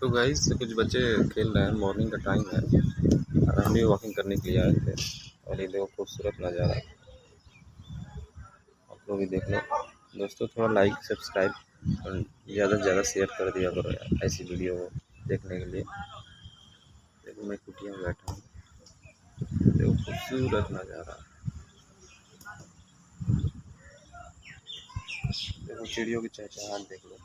तो गाइस कुछ बच्चे खेल रहे हैं, मॉर्निंग का टाइम है और हम भी वॉकिंग करने के लिए आए थे। और ये देखो खूबसूरत नज़ारा, आप लोग भी देख लो। दोस्तों थोड़ा लाइक सब्सक्राइब और ज़्यादा से ज़्यादा शेयर कर दिया करो यार ऐसी वीडियो देखने के लिए। देखो मैं कुटिया में बैठा हूँ, देखो खूबसूरत नज़ारा, देखो चिड़ियों की चहचहाट देख लो।